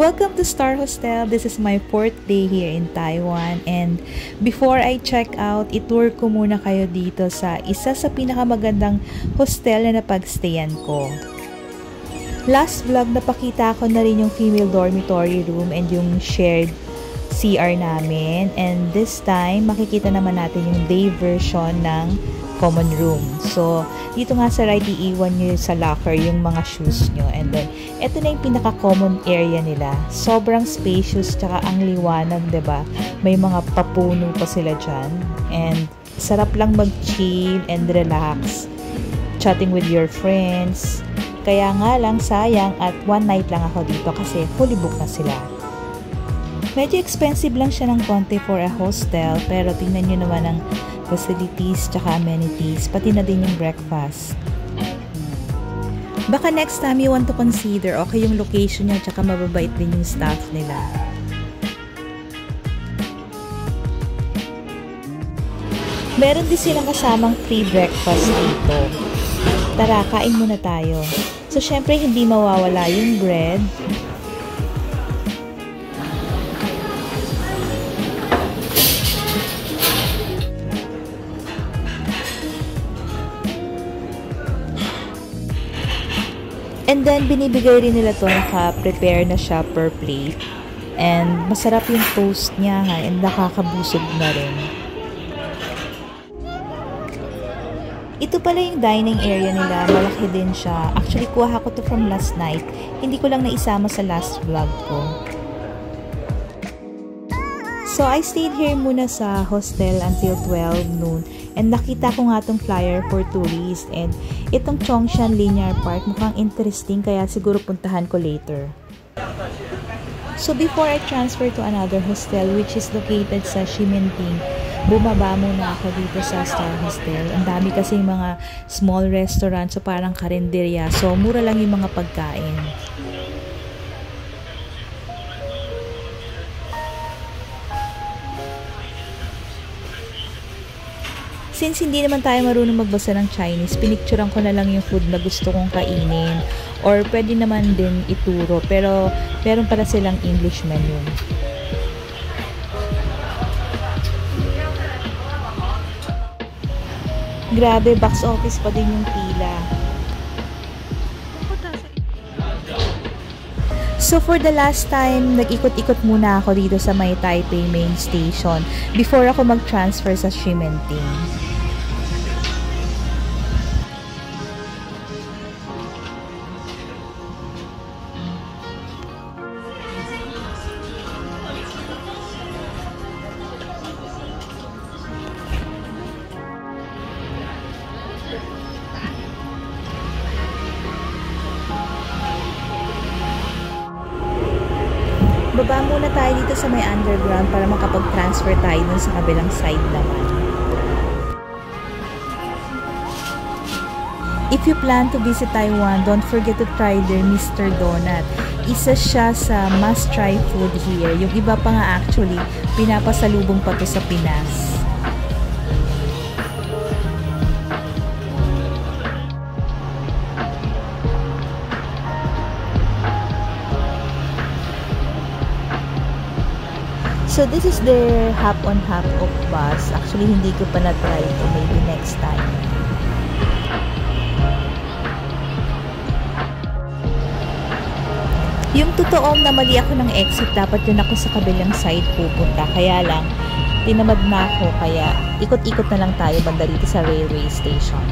Welcome to Star Hostel. This is my 4th day here in Taiwan, and before I check out, itour ko muna kayo dito sa isa sa pinakamagandang hostel na napagstayan ko. Last vlog napakita ko na rin yung female dormitory room and yung shared CR namin, and this time makikita naman natin yung day version ng common room. So, dito nga sa right, iiwan nyo sa locker yung mga shoes nyo. And then, ito na yung pinaka-common area nila. Sobrang spacious, tsaka ang liwanag, diba? May mga papuno pa sila dyan. And, sarap lang mag-chill and relax. Chatting with your friends. Kaya nga lang, sayang at one night lang ako dito kasi fully booked na sila. Medyo expensive lang siya ng konti for a hostel, pero tingnan nyo naman ang facilities tsaka amenities, pati na din yung breakfast. Baka next time you want to consider, okay yung location niya tsaka mababait din yung staff nila. Meron din silang kasamang free breakfast dito. Tara, kain muna tayo. So, syempre hindi mawawala yung bread. And then, binibigay rin nila to, naka-prepare na siya per plate. And, masarap yung toast niya, ha, and nakakabusog na rin. Ito pala yung dining area nila, malaki din siya. Actually, kuha ko to from last night. Hindi ko lang naisama sa last vlog ko. So, I stayed here muna sa hostel until 12 noon. And nakita ko nga tong flyer for tourists. And itong Chongshan Linear Park, mukhang interesting, kaya siguro puntahan ko later. So before I transfer to another hostel which is located sa Ximending, bumaba muna ako dito sa Star Hostel. Ang dami kasi yung mga small restaurant, so parang karinderya. So mura lang yung mga pagkain. Since hindi naman tayo marunong magbasa ng Chinese, pinicturean ko na lang yung food na gusto kong kainin. Or pwede naman din ituro, pero meron pala silang English menu. Grabe, box office pa din yung pila. So for the last time, nag-ikot-ikot muna ako dito sa may Taipei main station before ako mag-transfer sa Ximending. Baba muna tayo dito sa may underground para makapag-transfer tayo dun sa kabilang side naman. If you plan to visit Taiwan, don't forget to try their Mr. Donut. Isa siya sa must-try food here. Yung iba pa nga actually, pinapasalubong pa to sa Pinas. So this is their hop-on hop-off bus. Actually, hindi ko pa na-try ito. Maybe next time. Yung totoong na mali ako ng exit, dapat yun ako sa kabilang side pupunta. Kaya lang, tinamad na ako. Kaya ikot-ikot na lang tayo banda dito sa railway station.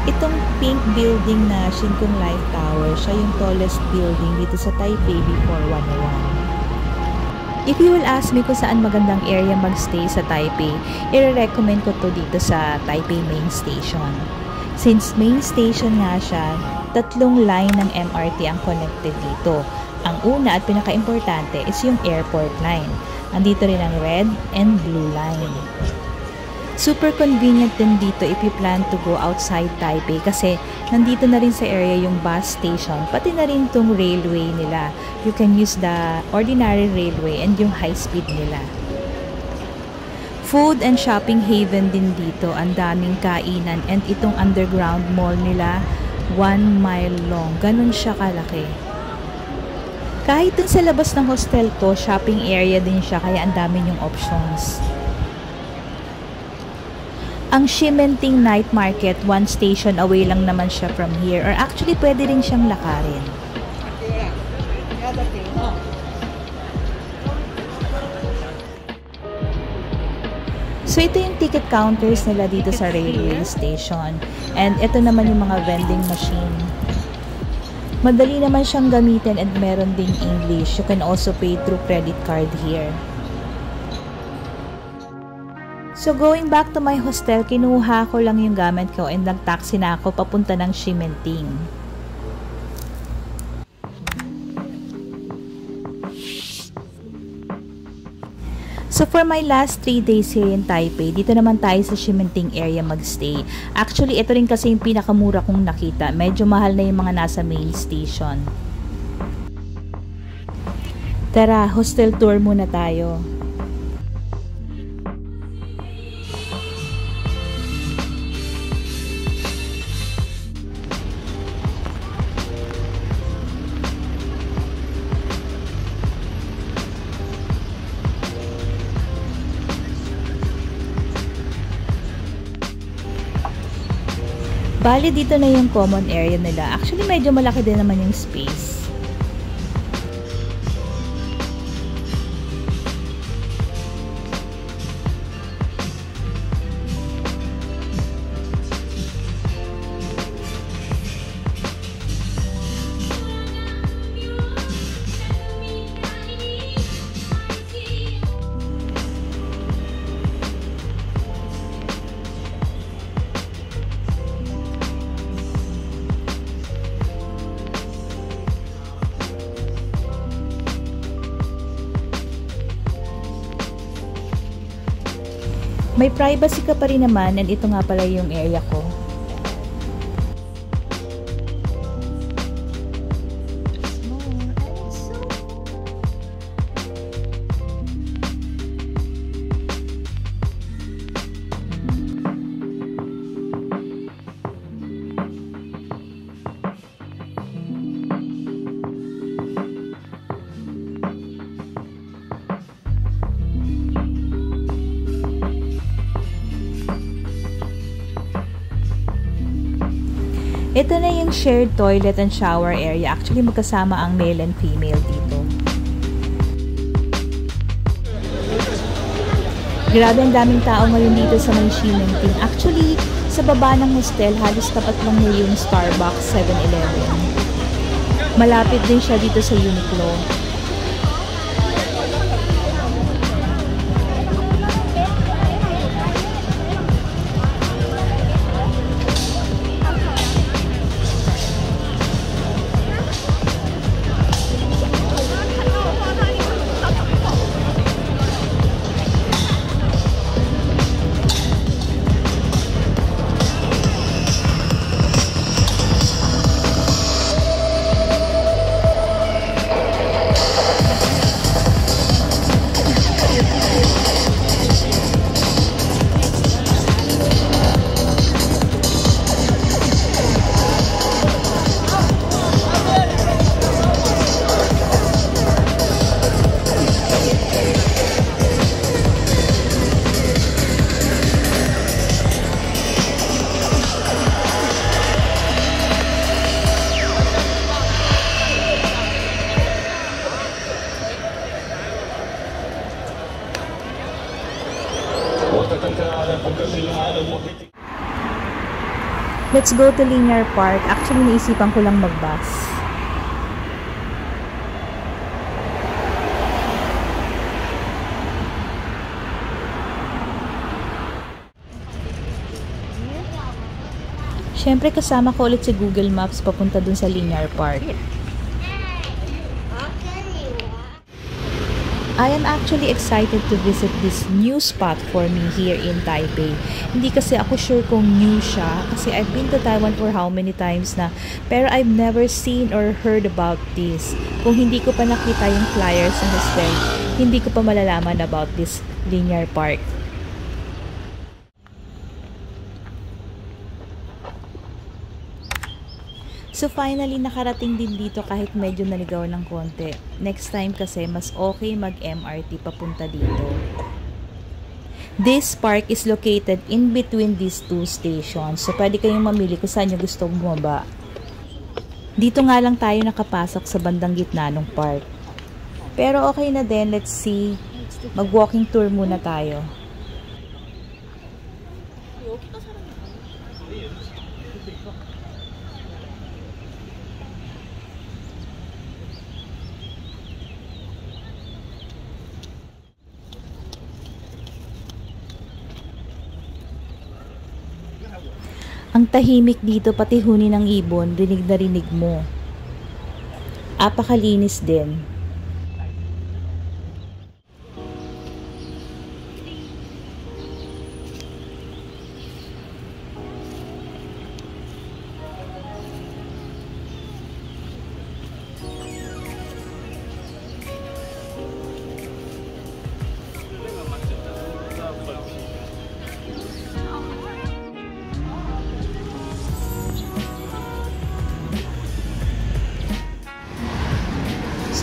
Itong pink building na Shinkong Life Tower, siya yung tallest building dito sa Taipei before 101. If you will ask me kung saan magandang area magstay sa Taipei, i-recommend ko to dito sa Taipei Main Station. Since main station nga siya, 3 line ng MRT ang connected dito. Ang una at pinaka-importante is yung airport line. Andito rin ang red and blue line. Super convenient din dito if you plan to go outside Taipei kasi nandito na rin sa area yung bus station, pati na rin tong railway nila. You can use the ordinary railway and yung high speed nila. Food and shopping haven din dito. Ang daming kainan and itong underground mall nila 1 mile long. Ganun siya kalaki. Kahit dun sa labas ng hostel ko, shopping area din siya kaya ang dami yung options. Ang Ximending Night Market, 1 station away lang naman siya from here or actually pwede rin siyang lakarin. So ito yung ticket counters nila dito sa railway station. And ito naman yung mga vending machine. Madali naman siyang gamitin and meron ding English. You can also pay through credit card here. So going back to my hostel, kinuha ko lang yung gamit ko and nag-taxi na ako papunta ng Ximending. So for my last 3 days here in Taipei, dito naman tayo sa Ximending area magstay. Actually, ito rin kasi yung pinakamura kong nakita. Medyo mahal na yung mga nasa main station. Tara, hostel tour muna tayo. Bali, dito na yung common area nila. Actually, medyo malaki din naman yung space. May privacy ka pa rin naman and ito nga pala yung area ko. Ito na yung shared toilet and shower area. Actually, magkasama ang male and female dito. Grabe, ang daming tao ngayon dito sa may Ximending. Actually, sa baba ng hostel, halos tapat lang niya yung Starbucks 7-Eleven. Malapit din siya dito sa Uniqlo. Let's go to Linear Park. Actually, naisipan ko lang mag-bus. Siyempre, kasama ko ulit si Google Maps papunta dun sa Linear Park. I am actually excited to visit this new spot for me here in Taipei. Hindi kasi ako sure kung new siya kasi I've been to Taiwan for how many times na, pero I've never seen or heard about this. Kung hindi ko pa nakita yung flyers sa hostel, hindi ko pa malalaman about this Linear Park. So finally, nakarating din dito kahit medyo naligaw ng konti. Next time kasi, mas okay mag-MRT papunta dito. This park is located in between these two stations. So pwede kayong mamili kung saan nyo gusto bumaba. Dito nga lang tayo nakapasok sa bandang gitna ng park. Pero okay na din, let's see. Mag-walking tour muna tayo. Ang tahimik dito, pati huni ng ibon, rinig na rinig mo. Apakalinis din.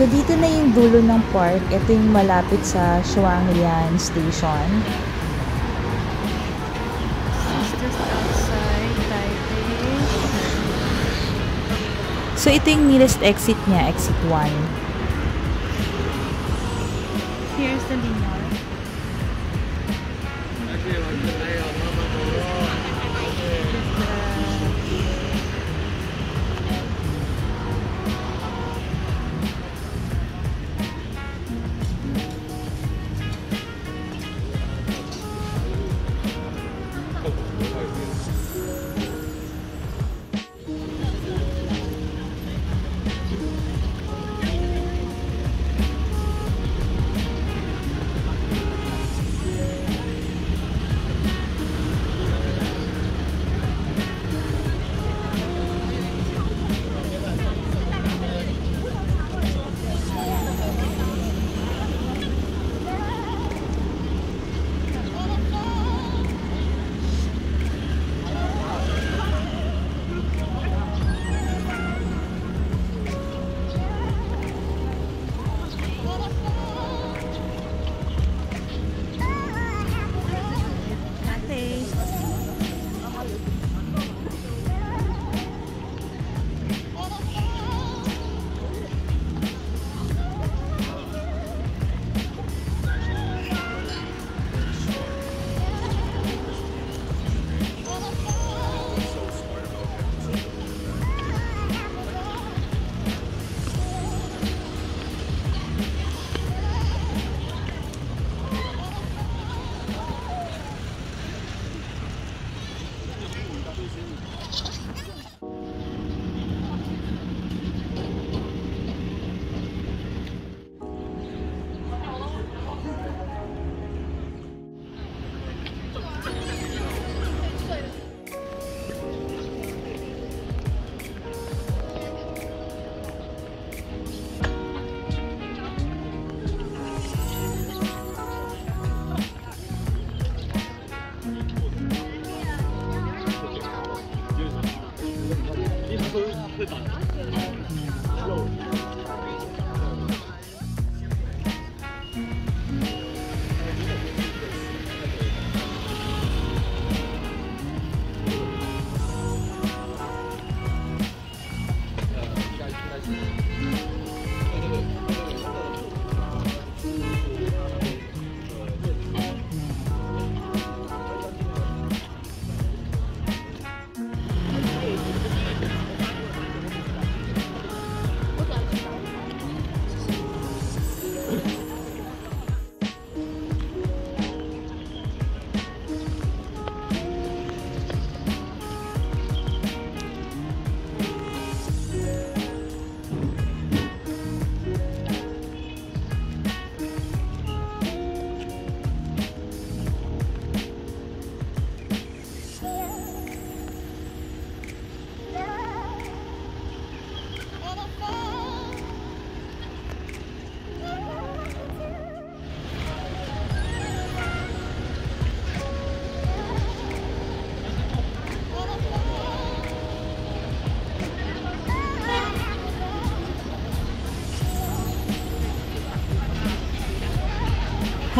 So, dito na yung dulo ng park. Ito yung malapit sa Shuanglian Station. Just outside Taipei. So, ito yung nearest exit niya, exit 1. Here's the Linear.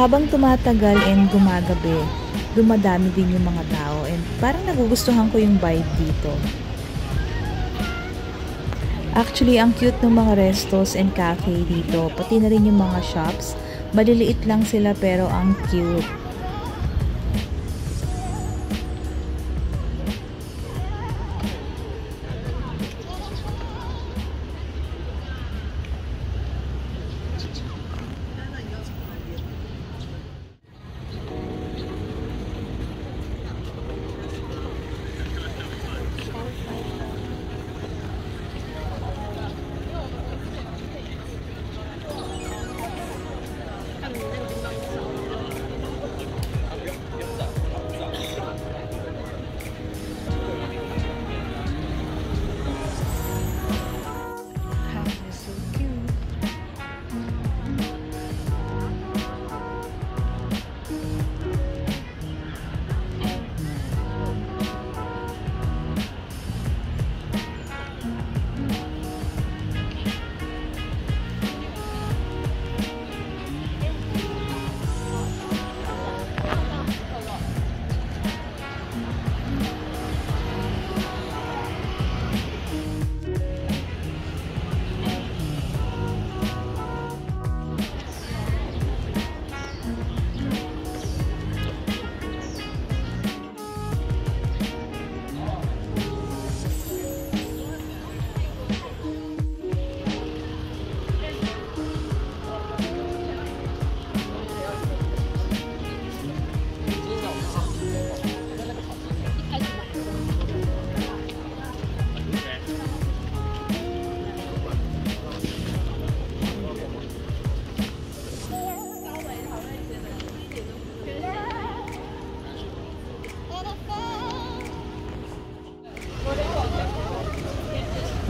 Habang tumatagal and gumagabi, dumadami din yung mga tao and parang nagugustuhan ko yung vibe dito. Actually, ang cute ng mga restos and cafe dito, pati na rin yung mga shops. Maliliit lang sila pero ang cute.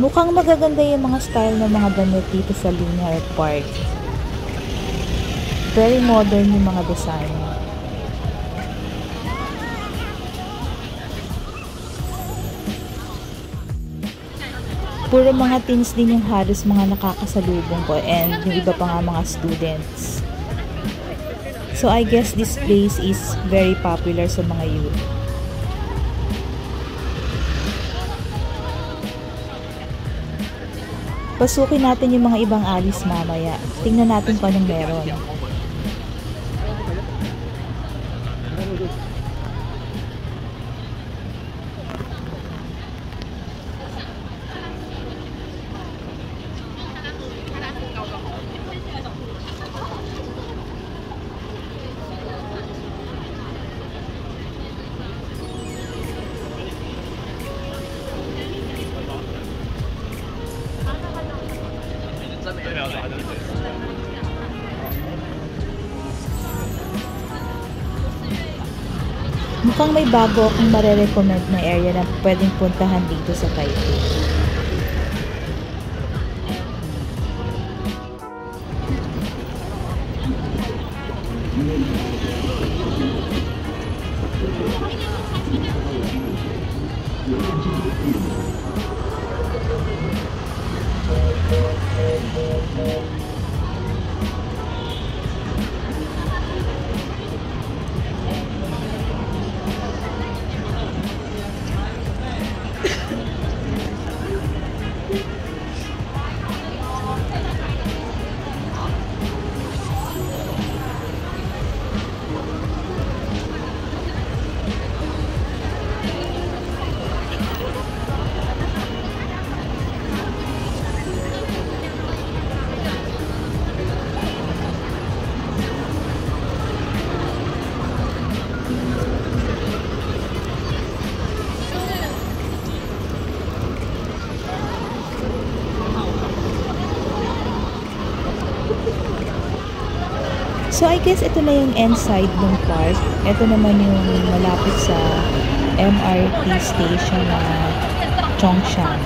Mukhang magaganda yung mga style ng mga damit dito sa Linear Park. Very modern yung mga design. Puro mga teens din yung halos mga nakakasalubong ko and yung iba pa nga mga students. So I guess this place is very popular sa mga youth. Pasukin natin yung mga ibang alis mamaya. Tingnan natin kung anong meron. Mukhang may bago akong marerecommend na area na pwedeng puntahan dito sa Taipei. So I guess ito na yung end side ng park. Ito naman yung malapit sa MRT station na Zhongshan.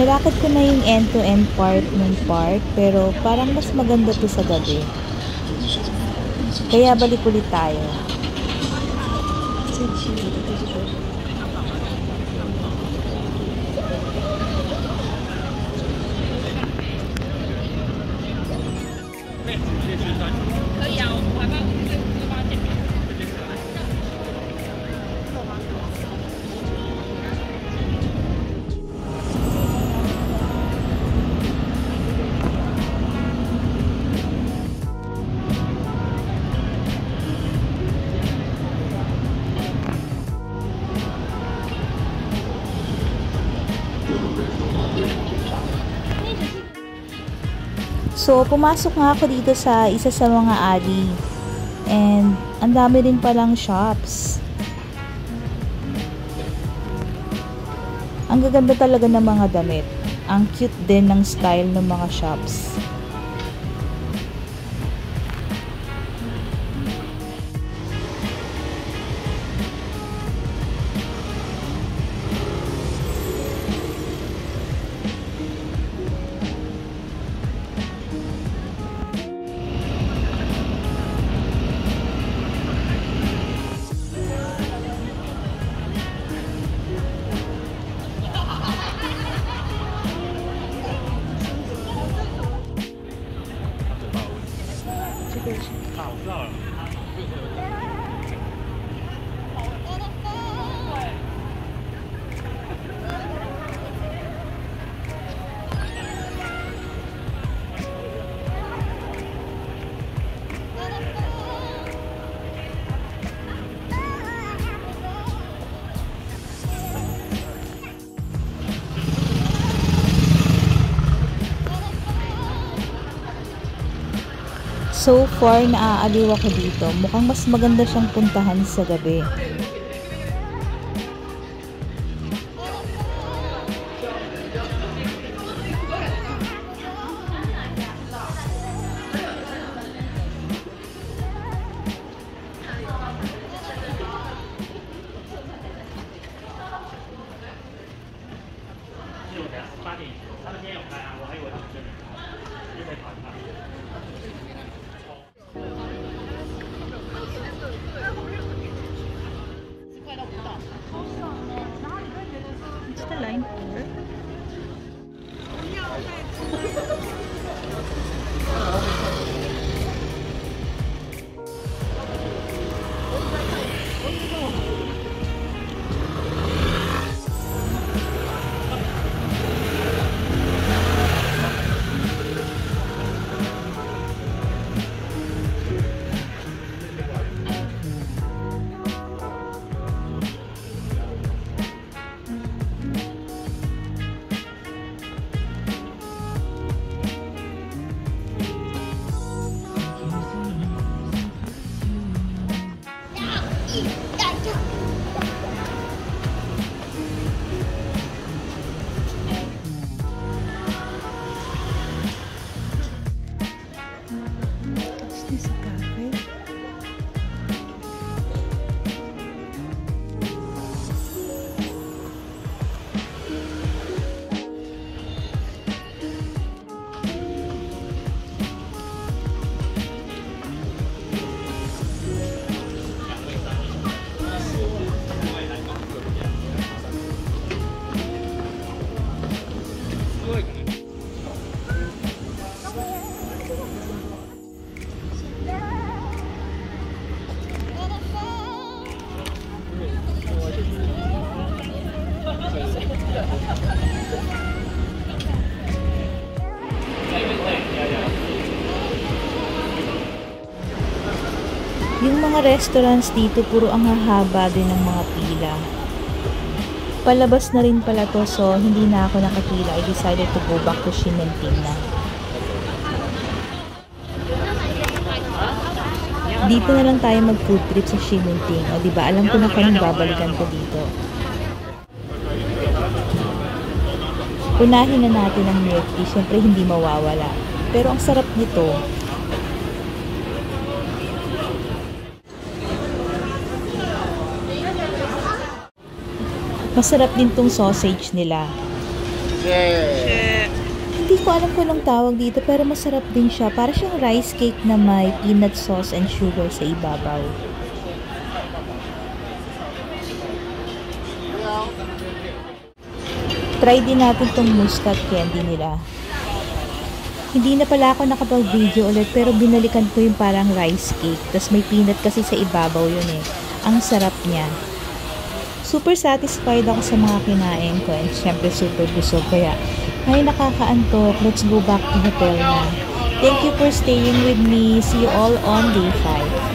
Nalakad ko na yung end-to-end part ng park, pero parang mas maganda to sa gabi. Kaya balik ulit tayo. So, pumasok nga ako dito sa isa sa mga alley. And, ang dami rin palang shops. Ang gaganda talaga ng mga damit. Ang cute din ng style ng mga shops. So far, naaaliw ako dito. Mukhang mas maganda siyang puntahan sa gabi. It's the line 4. Yung mga restaurants dito, puro ang hahaba din ng mga pila. Palabas na rin pala to, so hindi na ako nakapila. I decided to go back to Xinmenting na. Dito na lang tayo mag-food trip sa Xinmenting. O diba, alam ko na kung babalikan ko dito. Unahin na natin ang milk tea. Siyempre hindi mawawala. Pero ang sarap nito. Masarap din tong sausage nila. Hindi ko alam kung anong tawag dito pero masarap din siya. Para siyang rice cake na may peanut sauce and sugar sa ibabaw. Try din natin tong muscat candy nila. Hindi na pala ako nakapag-video ulit pero binalikan ko yung parang rice cake. Tapos may peanut kasi sa ibabaw yun eh. Ang sarap niya. Super satisfied ako sa mga kinain ko and syempre super busog. Kaya ay nakakaantok. Let's go back to hotel na. Thank you for staying with me. See you all on day 5.